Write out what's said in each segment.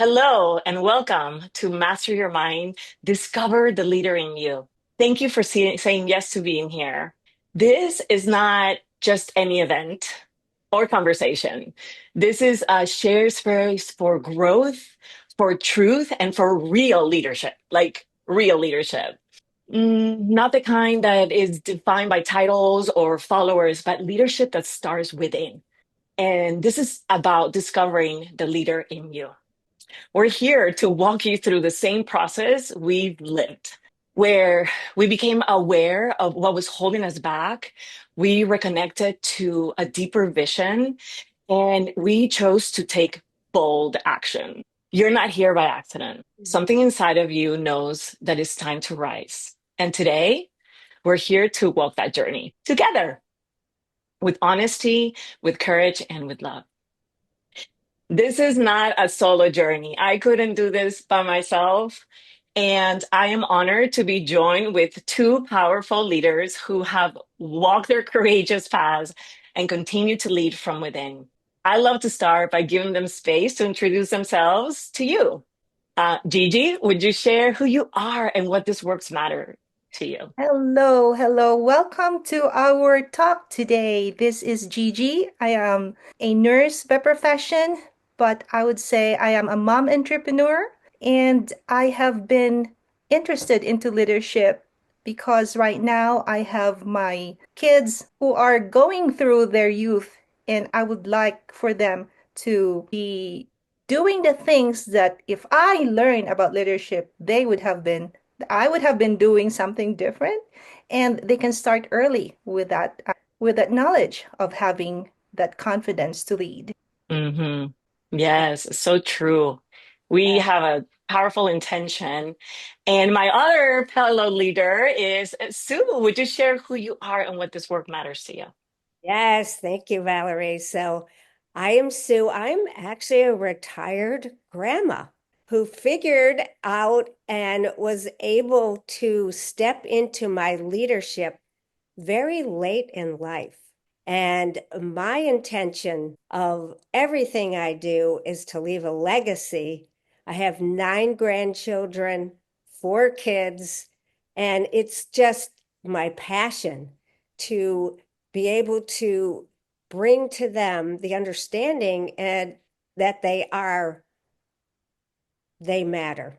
Hello and welcome to Master Your Mind, Discover the Leader in You. Thank you for saying yes to being here. This is not just any event or conversation. This is a shared space for growth, for truth, and for real leadership, like real leadership. Not the kind that is defined by titles or followers, but leadership that starts within. And this is about discovering the leader in you. We're here to walk you through the same process we've lived, where we became aware of what was holding us back. We reconnected to a deeper vision, and we chose to take bold action. You're not here by accident. Something inside of you knows that it's time to rise. And today, we're here to walk that journey together with honesty, with courage, and with love. This is not a solo journey. I couldn't do this by myself. And I am honored to be joined with two powerful leaders who have walked their courageous paths and continue to lead from within. I love to start by giving them space to introduce themselves to you. Gigi, would you share who you are and what this works matter to you? Hello, hello. Welcome to our talk today. This is Gigi. I am a nurse by profession, but I would say I am a mom entrepreneur, and I have been interested into leadership because right now I have my kids who are going through their youth, and I would like for them to be doing the things that if I learn about leadership, I would have been doing something different, and they can start early with that knowledge of having that confidence to lead. hmm Yes, so true. We Yeah. have a powerful intention. And my other fellow leader is Sue. Would you share who you are and what this work matters to you? Yes, thank you, Valerie. So I am Sue. I'm actually a retired grandma who figured out and was able to step into my leadership very late in life. And my intention of everything I do is to leave a legacy. I have 9 grandchildren, 4 kids, and it's just my passion to be able to bring to them the understanding and that they matter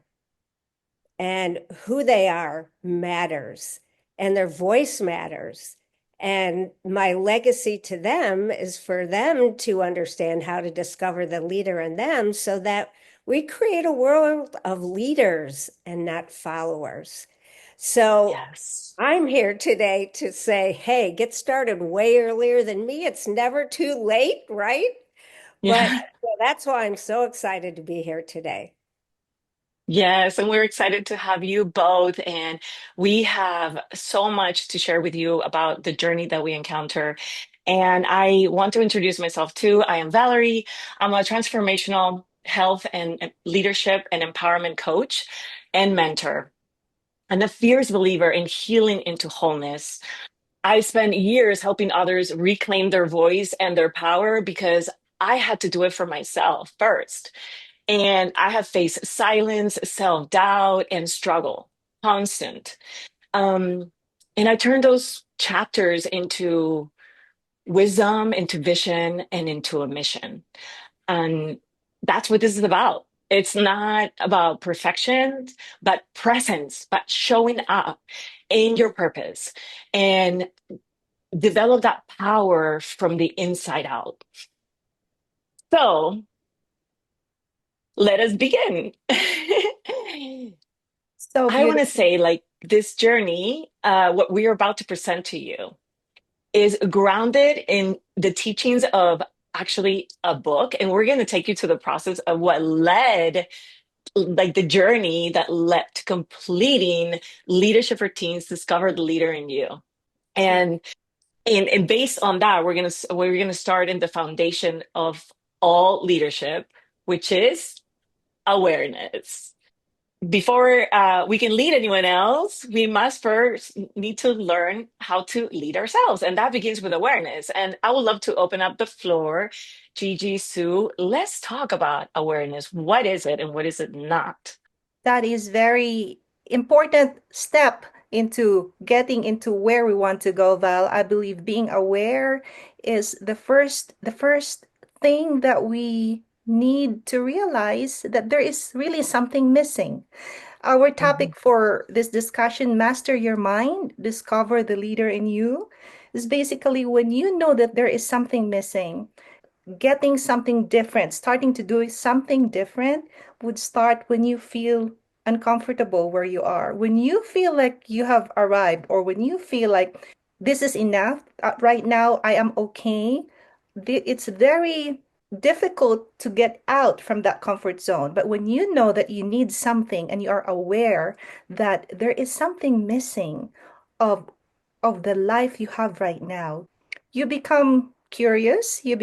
and who they are matters and their voice matters. And my legacy to them is for them to understand how to discover the leader in them so that we create a world of leaders and not followers. So Yes. I'm here today to say, hey, get started way earlier than me. It's never too late, right? But Yeah. that's why I'm so excited to be here today. Yes, and we're excited to have you both. And we have so much to share with you about the journey that we encounter. And I want to introduce myself too. I am Valerie. I'm a transformational health and leadership and empowerment coach and mentor, and a fierce believer in healing into wholeness. I spent years helping others reclaim their voice and their power because I had to do it for myself first. And I have faced silence, self doubt, and struggle, constant. Um, and I turned those chapters into wisdom, into vision, and into a mission. And that's what this is about. It's not about perfection, but presence, but showing up in your purpose and develop that power from the inside out. So let us begin. So I want to beautiful. say, like, this journey, what we are about to present to you is grounded in the teachings of actually a book. And we're going to take you to the process of what led, like, the journey that led to completing Leadership for Teens, Discover the Leader in You. And, and based on that, we're gonna start in the foundation of all leadership, which is awareness. before we can lead anyone else, we must first need to learn how to lead ourselves. And that begins with awareness. And I would love to open up the floor. Gigi, Sue, let's talk about awareness. What is it and what is it not? That is very important step into getting into where we want to go, Val. I believe being aware is the first thing that we need to realize that there is really something missing. Our Mhm. topic for this discussion, Master Your Mind, Discover the Leader in You, is basically when you know that there is something missing, getting something different, starting to do something different would start when you feel uncomfortable where you are. When you feel like you have arrived, or when you feel like this is enough, right now I am okay. It's very difficult to get out from that comfort zone. But when you know that you need something and you are aware that there is something missing of the life you have right now, you become curious, you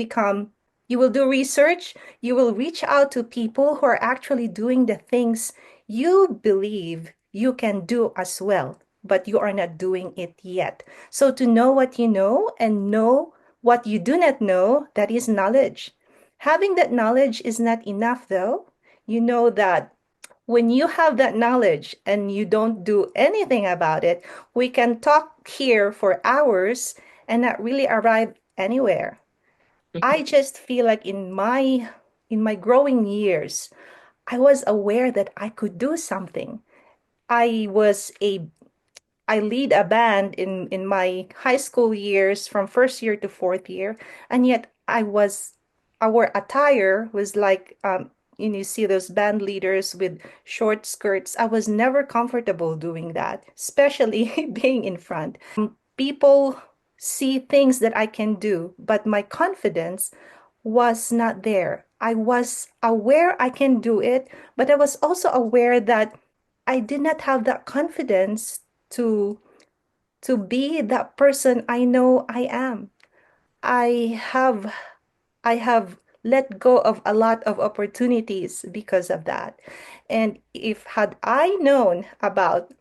will do research, you will reach out to people who are actually doing the things you believe you can do as well, but you are not doing it yet. So to know what you know and know what you do not know, that is knowledge. Having that knowledge is not enough though. You know that when you have that knowledge and you don't do anything about it, we can talk here for hours and not really arrive anywhere. I just feel like in my growing years, I was aware that I could do something. I was a I lead a band in my high school years from first year to fourth year, and yet our attire was like you see those band leaders with short skirts. I was never comfortable doing that, especially being in front. People see things that I can do, but my confidence was not there. I was aware I can do it, but I was also aware that I did not have that confidence to be that person I know I am. I have I have let go of a lot of opportunities because of that. And if had I known about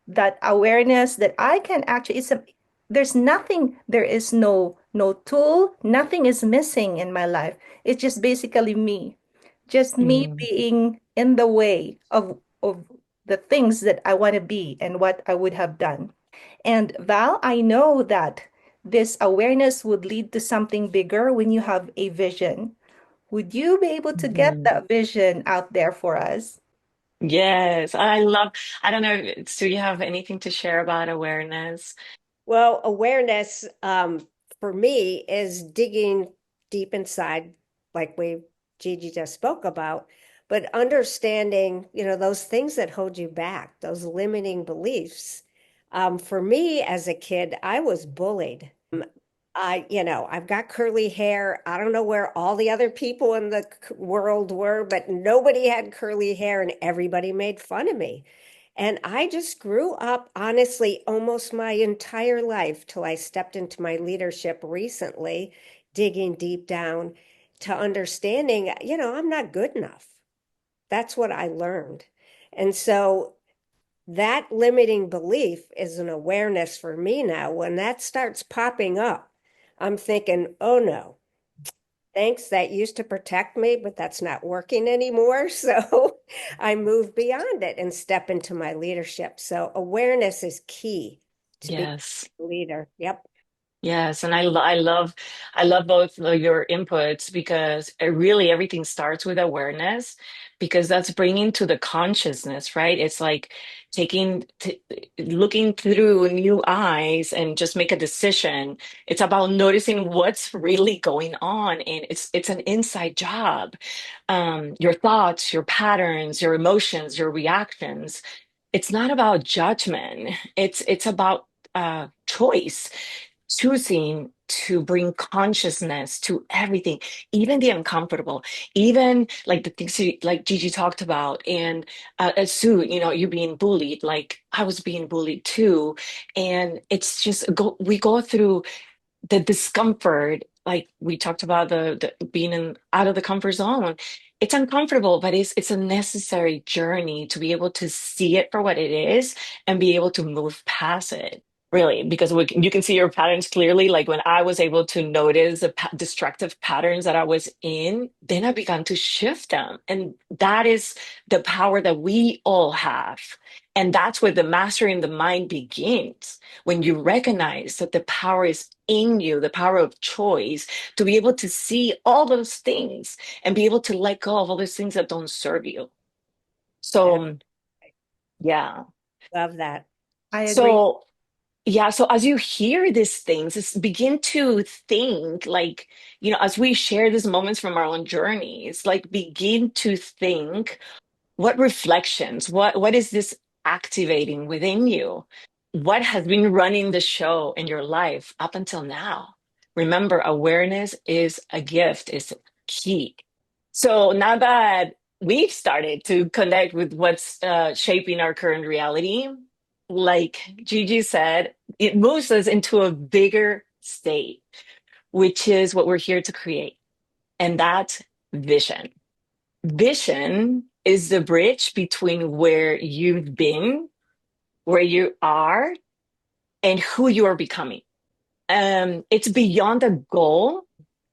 that awareness that I can actually there's nothing, there is no tool, nothing is missing in my life. It's just basically me. Just me Mm. being in the way of the things that I want to be and what I would have done. And Val, I know that this awareness would lead to something bigger when you have a vision. Would you be able to get Mhm. that vision out there for us? Yes, I don't know, do you have anything to share about awareness? Well, awareness for me is digging deep inside, like Gigi just spoke about, but understanding, those things that hold you back, those limiting beliefs. For me as a kid, I was bullied. I've got curly hair. I don't know where all the other people in the world were, but nobody had curly hair and everybody made fun of me. And I just grew up, honestly, almost my entire life till I stepped into my leadership recently, digging deep down to understanding, I'm not good enough. That's what I learned. And so that limiting belief is an awareness for me now. When that starts popping up, I'm thinking, oh no, thanks, that used to protect me, but that's not working anymore. So I move beyond it and step into my leadership. So awareness is key to being Yes. a leader. Yep. Yes, and I love both of your inputs because really everything starts with awareness because that's bringing to the consciousness, right? It's like taking t looking through new eyes and just make a decision. It's about noticing what's really going on, and it's an inside job. Your thoughts, your patterns, your emotions, your reactions. It's not about judgment. It's about choice, choosing to bring consciousness to everything, even the uncomfortable, even like the things like Gigi talked about, and as Sue, you being bullied. Like I was being bullied too, and it's just we go through the discomfort like we talked about the being in out of the comfort zone. It's uncomfortable, but it's a necessary journey to be able to see it for what it is and be able to move past it. Really, because you can see your patterns clearly. Like when I was able to notice the destructive patterns that I was in, then I began to shift them. And that is the power that we all have. And that's where the mastering the mind begins. When you recognize that the power is in you, the power of choice, to be able to see all those things and be able to let go of all those things that don't serve you. So, That, yeah. love that. I agree. So, yeah, so as you hear these things, begin to think like, as we share these moments from our own journeys, like begin to think what reflections, what is this activating within you? What has been running the show in your life up until now? Remember, awareness is a gift, is key. So now that we've started to connect with what's shaping our current reality, like Gigi said, it moves us into a bigger state, which is what we're here to create, and that's vision. Vision is the bridge between where you've been, where you are, and who you are becoming. It's beyond a goal.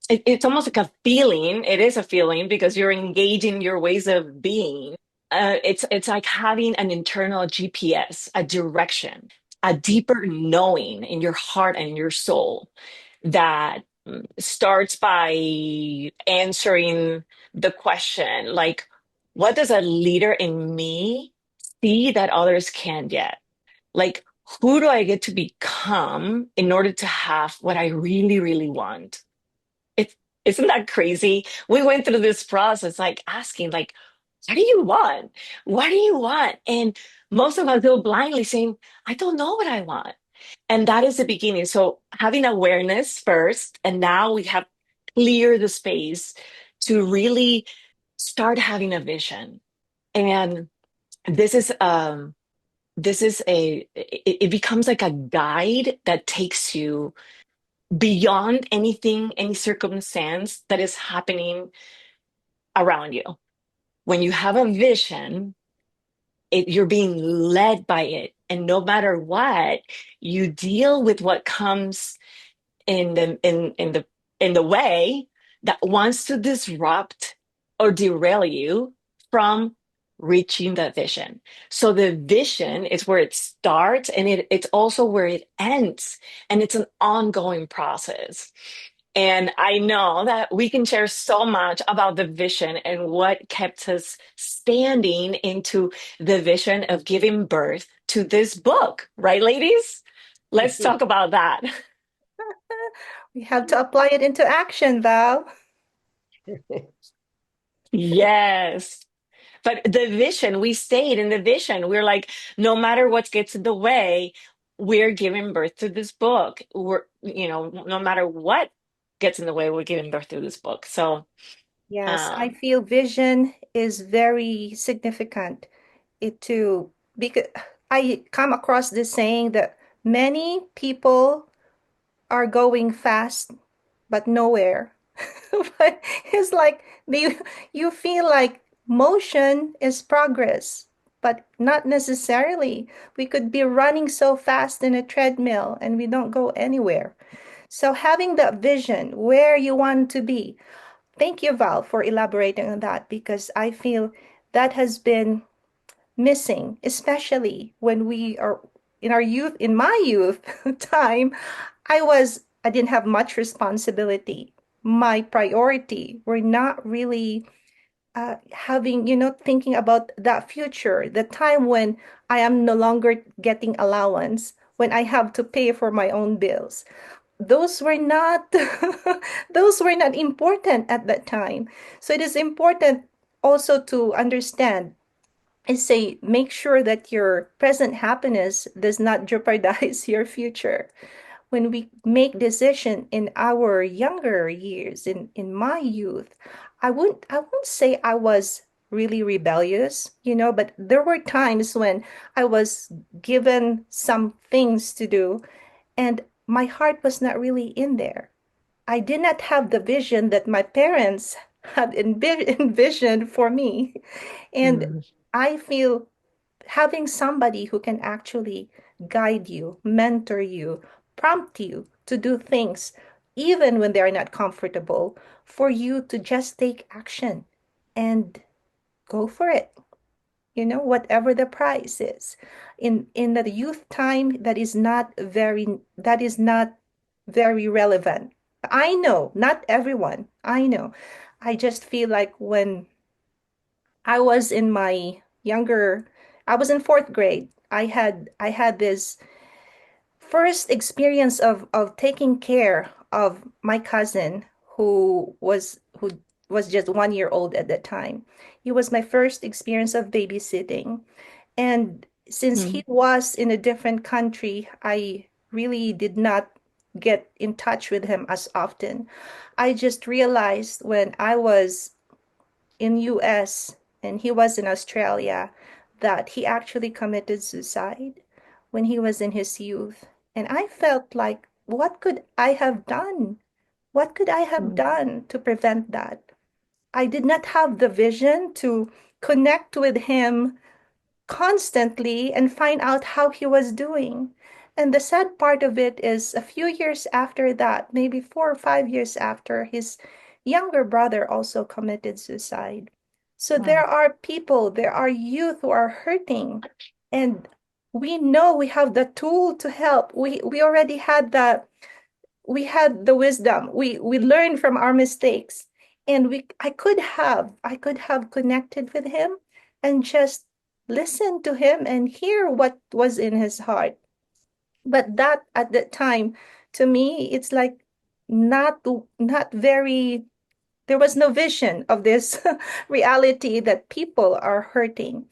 It's almost like a feeling. It is a feeling because you're engaging your ways of being. It's like having an internal GPS, a direction, a deeper knowing in your heart and your soul that starts by answering the question like, what does a leader in me see that others can't yet? Like, who do I get to become in order to have what I really, really want? It's isn't that crazy? We went through this process, like asking, like, what do you want? What do you want? And most of us go blindly saying, I don't know what I want. And that is the beginning. So having awareness first, and now we have cleared the space to really start having a vision. And this is it becomes like a guide that takes you beyond anything, any circumstance that is happening around you. When you have a vision, you're being led by it. And no matter what, you deal with what comes in the way that wants to disrupt or derail you from reaching that vision. So the vision is where it starts, and it's also where it ends, and it's an ongoing process. And I know that we can share so much about the vision and what kept us standing into the vision of giving birth to this book, right, ladies? Let's talk about that. We have to apply it into action, Val. Yes. But the vision, we stayed in the vision. We're like, no matter what gets in the way, we're giving birth to this book. No matter what gets in the way, we're giving birth to this book. So, Yes, I um, feel vision is very significant. It too, because I come across this saying that many people are going fast but nowhere. But it's like you feel like motion is progress, but not necessarily. We could be running so fast in a treadmill and we don't go anywhere. So having that vision where you want to be. Thank you, Val, for elaborating on that because I feel that has been missing, especially when we are in our youth, in my youth time, I didn't have much responsibility. My priority were not really having, thinking about that future, the time when I am no longer getting allowance, when I have to pay for my own bills. Those were not those were not important at that time. So it is important also to understand is say make sure that your present happiness does not jeopardize your future. When we make decision in our younger years, in my youth, I won't say I was really rebellious, but there were times when I was given some things to do and my heart was not really in there. I did not have the vision that my parents had envisioned for me. And Mm, I feel having somebody who can actually guide you, mentor you, prompt you to do things, even when they are not comfortable, for you to just take action and go for it, whatever the price is. In the youth time, that is not very relevant. I know, not everyone. I know. I just feel like when I was in my younger, I was in fourth grade. I had this first experience of taking care of my cousin who was just 1 year old at that time. It was my first experience of babysitting. And since mm, he was in a different country, I really did not get in touch with him as often. I just realized when I was in US and he was in Australia that he actually committed suicide when he was in his youth. And I felt like, what could I have done? What could I have mm, done to prevent that? I did not have the vision to connect with him constantly and find out how he was doing. And the sad part of it is a few years after that, maybe 4 or 5 years after, his younger brother also committed suicide. So wow. there are youth who are hurting, and we know we have the tool to help. We already had the wisdom. We learned from our mistakes, and we I could have connected with him and just listen to him and hear what was in his heart. But that at that time, to me, it's like not not very. There was no vision of this reality that people are hurting,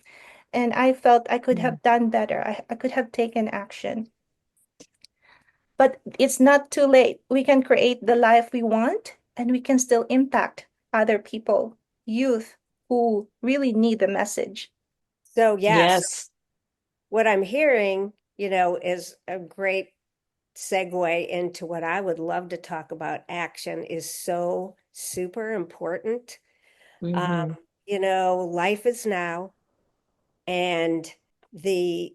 and I felt I could Mm, have done better. I could have taken action. But it's not too late. We can create the life we want and we can still impact other people, youth who really need the message. So, yes, yes. what I'm hearing, is a great segue into what I would love to talk about. Action is so super important. Hmm. Life is now, and the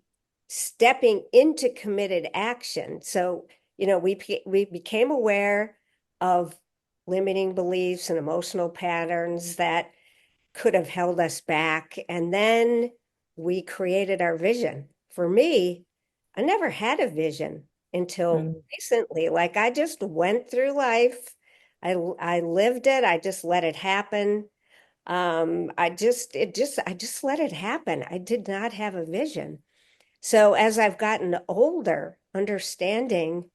stepping into committed action. So, we became aware of limiting beliefs and emotional patterns that could have held us back. And then we created our vision. For me, I never had a vision until Mm, recently. Like I just went through life. I lived it. I just let it happen. I just let it happen. I did not have a vision. So as I've gotten older, understanding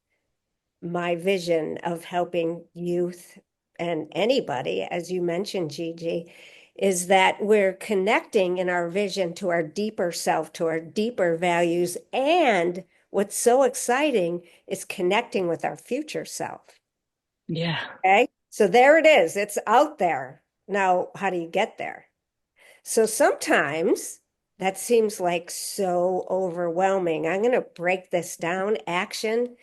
my vision of helping youth and anybody, as you mentioned, Gigi, is that we're connecting in our vision to our deeper self, to our deeper values. And what's so exciting is connecting with our future self. yeah. Okay. So there it is. It's out there. Now, how do you get there? So sometimes that seems like so overwhelming. I'm going to break this down. Action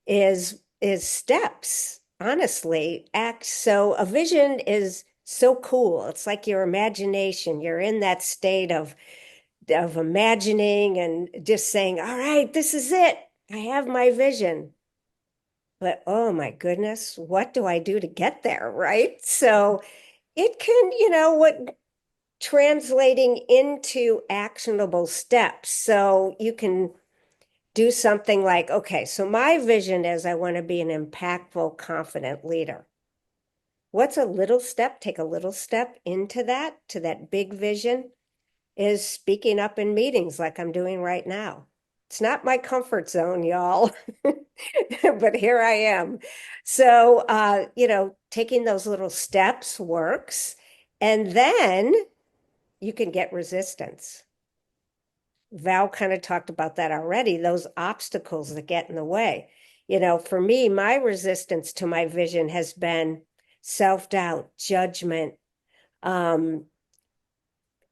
is steps, honestly. Act so a vision is so cool. It's like your imagination. You're in that state of imagining and just saying, "All right, this is it. I have my vision." But oh my goodness, what do I do to get there, right? So it can, what translating into actionable steps. So you can do something like, okay, so my vision is I want to be an impactful, confident leader. What's a little step? Take a little step into that, to that big vision, is speaking up in meetings like I'm doing right now. It's not my comfort zone, y'all, but here I am. So, taking those little steps works. And then you can get resistance. Val kind of talked about that already, those obstacles that get in the way. For me, my resistance to my vision has been self-doubt, judgment, um,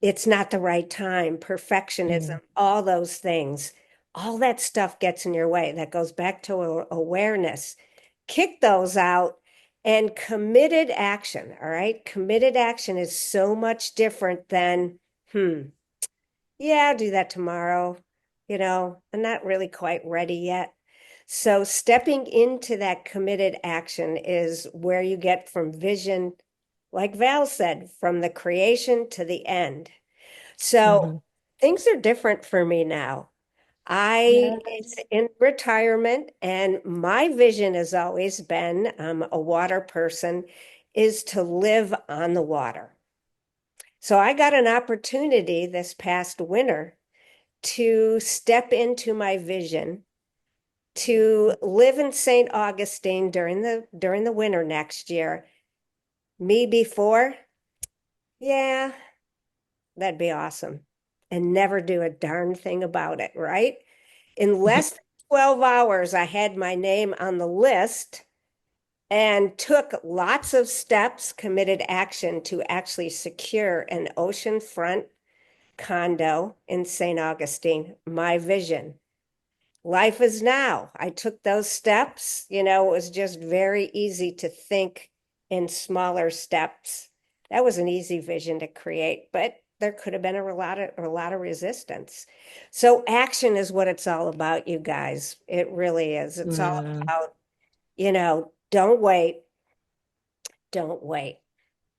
it's not the right time, perfectionism, Mm, all those things. All that stuff gets in your way. That goes back to awareness. Kick those out And committed action, all right? Committed action is so much different than, yeah, I'll do that tomorrow. I'm not really quite ready yet. So stepping into that committed action is where you get from vision, like Val said, from the creation to the end. So Mhm. things are different for me now. I Yes. in retirement, and my vision has always been, I'm a water person, is to live on the water. So I got an opportunity this past winter to step into my vision to live in St. Augustine during the winter next year. Me before, yeah, that'd be awesome. And never do a darn thing about it, right? In less than 12 hours, I had my name on the list and took lots of steps, committed action to actually secure an oceanfront condo in St. Augustine, my vision. Life is now. I took those steps. It was just very easy to think in smaller steps. That was an easy vision to create, but there could have been a lot of resistance. So action is what it's all about, you guys. It really is. It's all Mm. about, don't wait, don't wait.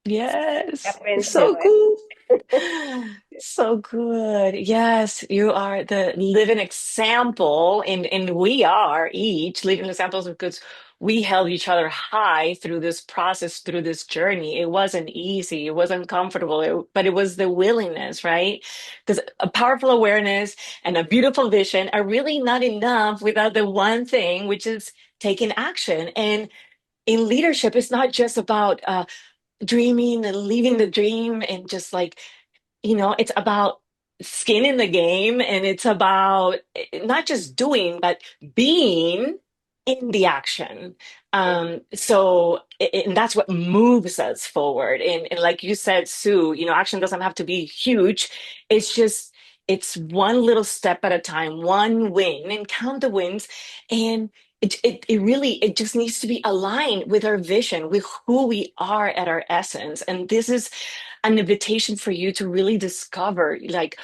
Yes, Step into so good. it. So good. Yes, you are the living example, and we are each living examples because we held each other high through this process, through this journey. It wasn't easy, it wasn't comfortable, but it was the willingness, right? Because a powerful awareness and a beautiful vision are really not enough without the one thing, which is taking action. And in leadership, it's not just about dreaming and living the dream and just like, it's about skin in the game, and it's about not just doing, but being in the action. And that's what moves us forward. And like you said, Sue, action doesn't have to be huge. It's one little step at a time, one win, and count the wins. And it just needs to be aligned with our vision, with who we are at our essence. And this is an invitation for you to really discover, like,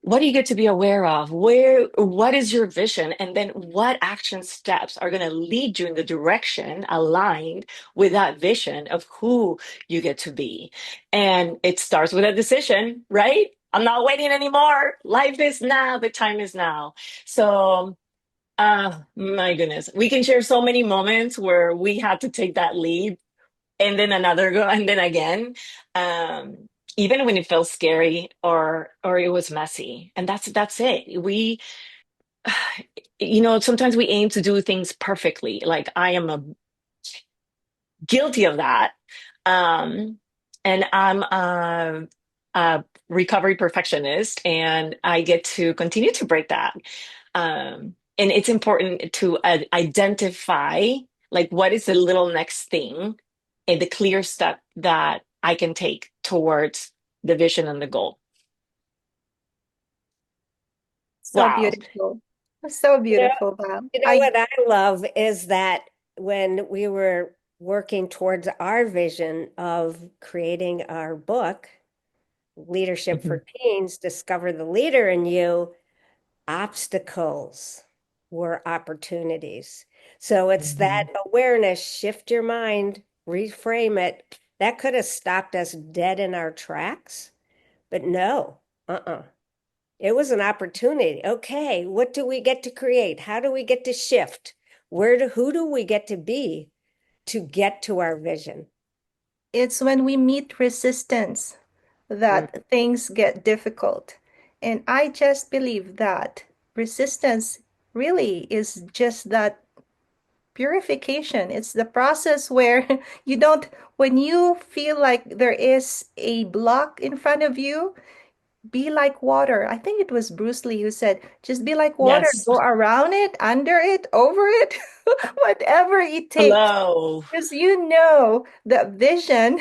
what do you get to be aware of, what is your vision, and then what action steps are going to lead you in the direction aligned with that vision of who you get to be. And it starts with a decision, right? I'm not waiting anymore. Life is now. The time is now. So my goodness, we can share so many moments where we had to take that leap, and then another go, and then again, um even when it felt scary or it was messy. And that's it. We sometimes we aim to do things perfectly. Like, I am guilty of that. And I'm a recovery perfectionist, and I get to continue to break that. And it's important to identify, like, what is the little next thing and the clear step that I can take towards the vision and the goal. So Wow. beautiful. So You know, beautiful, Val. you know what I love is that when we were working towards our vision of creating our book, Leadership for Mhm. Teens, Discover the Leader in You, obstacles were opportunities. So it's that Mhm. awareness, shift your mind, reframe it. That could have stopped us dead in our tracks, but no, it was an opportunity. Okay, what do we get to create? How do we get to shift? Who do we get to be to get to our vision? It's when we meet resistance Mm. that things get difficult. And I just believe that resistance really is just that purification. It's the process where you don't, when you feel like there is a block in front of you, be like water. I think it was Bruce Lee who said, just be like water, Yes. go around it, under it, over it, whatever it takes. Flow. Because you know the vision,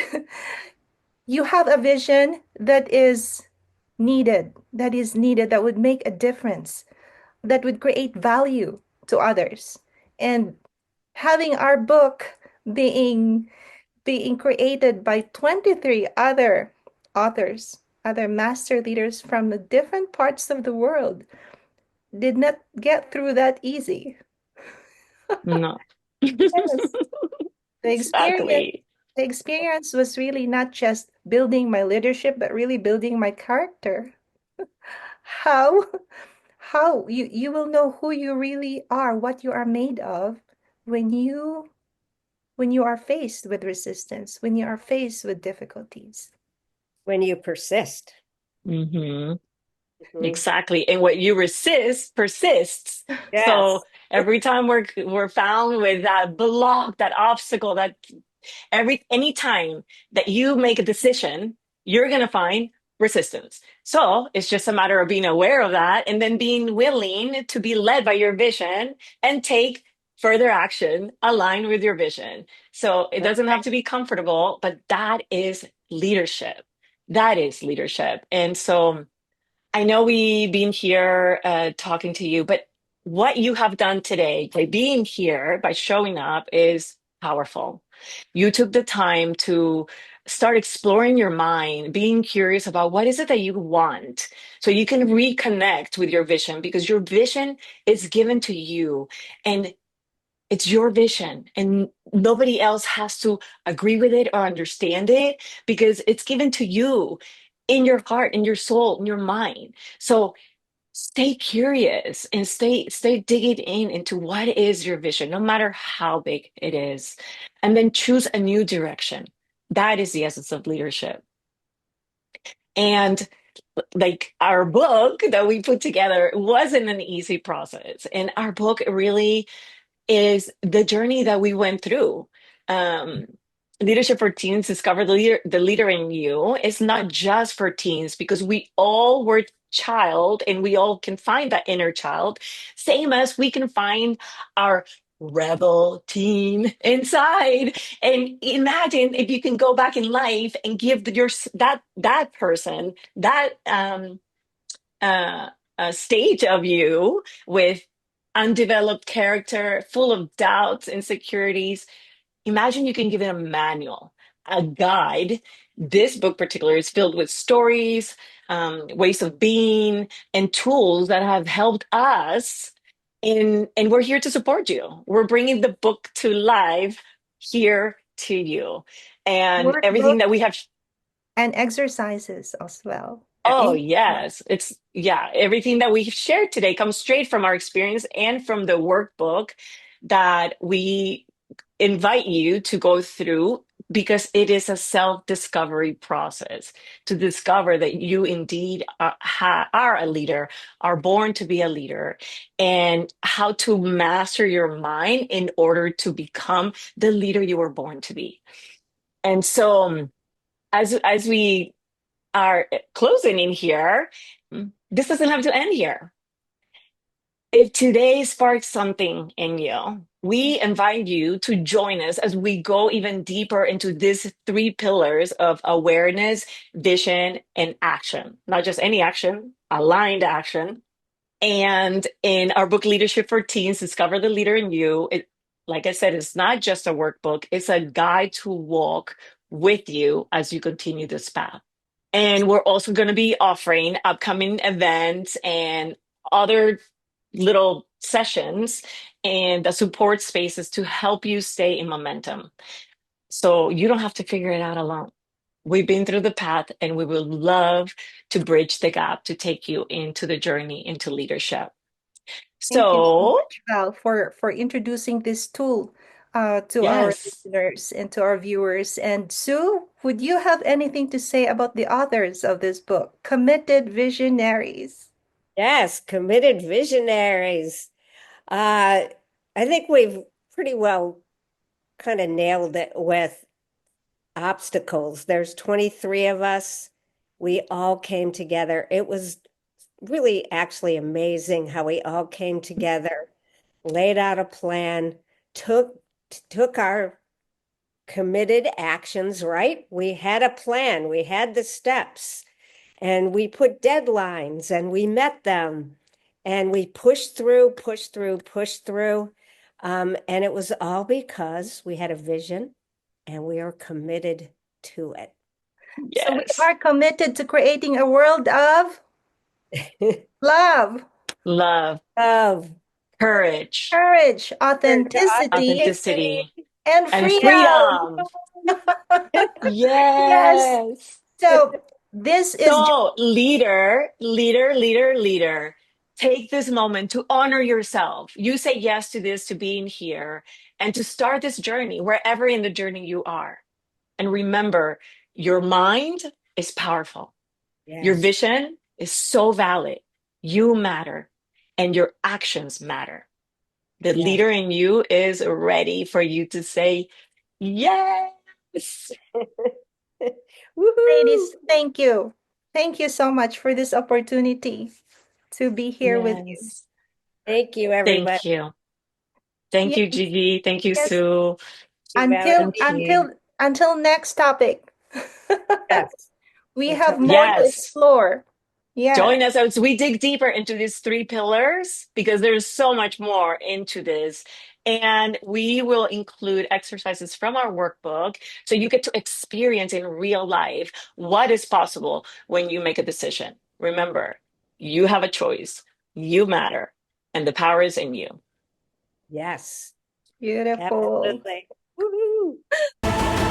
you have a vision that is needed, that would make a difference, that would create value to others. And having our book being being created by 23 other authors, other master leaders from different parts of the world, did not get through that easy. No. Yes. The experience, Exactly. the experience was really not just building my leadership, but really building my character. How how you will know who you really are, what you are made of when you are faced with resistance, when you are faced with difficulties. When you persist. Hmm. Mhm. Exactly. And what you resist persists. So Yes. every time we're found with that block, that obstacle, that anytime that you make a decision, you're gonna find resistance. So it's just a matter of being aware of that and then being willing to be led by your vision and take further action aligned with your vision. So it doesn't have to be comfortable, but that is leadership. That is leadership. And so I know we've been here talking to you, but what you have done today by being here, by showing up, is powerful. You took the time to start exploring your mind, being curious about what is it that you want, so you can reconnect with your vision because your vision is given to you and it's your vision, and nobody else has to agree with it or understand it because it's given to you in your heart, in your soul, in your mind. So stay curious and stay digging in into what is your vision, no matter how big it is, and then choose a new direction. That is the essence of leadership. And like our book that we put together wasn't an easy process. And our book really is the journey that we went through. Um, Leadership for Teens, Discover the leader in you. It's not just for teens because we all were child and we all can find that inner child, same as we can find our rebel teen inside. And imagine if you can go back in life and give that person that uh, stage of you with undeveloped character, full of doubts, insecurities. Imagine you can give it a manual, a guide. This book, particular, is filled with stories, ways of being, and tools that have helped us. And we're here to support you. We're bringing the book to life here to you, and everything Workbook that we have. and exercises as well. Oh, In yes. Everything that we've shared today comes straight from our experience and from the workbook that we invite you to go through because it is a self-discovery process to discover that you indeed are a leader, are born to be a leader, and how to master your mind in order to become the leader you were born to be. And so, as we are closing in here, this doesn't have to end here. If today sparks something in you, we invite you to join us as we go even deeper into these three pillars of awareness, vision, and action. Not just any action, aligned action. And in our book, Leadership for Teens, Discover the Leader in You, like I said, it's not just a workbook, it's a guide to walk with you as you continue this path. And we're also going to be offering upcoming events and other little sessions and the support spaces to help you stay in momentum. So you don't have to figure it out alone. We've been through the path and we would love to bridge the gap to take you into the journey into leadership. Thank you so So, much, Val, for introducing this tool to our yes. listeners and to our viewers. And Sue, would you have anything to say about the authors of this book, Committed Visionaries? Yes, committed visionaries. Uh, I think we've pretty well kind of nailed it with obstacles. There's 23 of us. We all came together. It was really actually amazing how we all came together, laid out a plan, took took our committed actions, right? We had a plan, we had the steps, and we put deadlines and we met them and we pushed through, pushed through, pushed through. And it was all because we had a vision and we are committed to it. So we Yes. are committed to creating a world of love, Love, Love, courage, courage, authenticity, authenticity. authenticity, and and freedom. freedom. Yes. Yes. So this is So, leader, take this moment to honor yourself. You say yes to this, to being here, and to start this journey wherever in the journey you are. And remember, your mind is powerful. Your Yes, vision is so valid. You matter, and your actions matter. The yes. leader in you is ready for you to say, yes. Woohoo! ladies, thank you. Thank you so much for this opportunity to be here with you. Yes. Thank you, everybody. Thank you. Thank Yes, you, Gigi. Thank you, yes. Sue. Thank you, Until Valerie. Okay. until until next topic. Yes. We Until have more next. to Yes. explore. Yes. Join us as we dig deeper into these three pillars because there's so much more into this. And we will include exercises from our workbook so you get to experience in real life what is possible when you make a decision. Remember, you have a choice, you matter, and the power is in you. Yes, Beautiful. absolutely. Woohoo!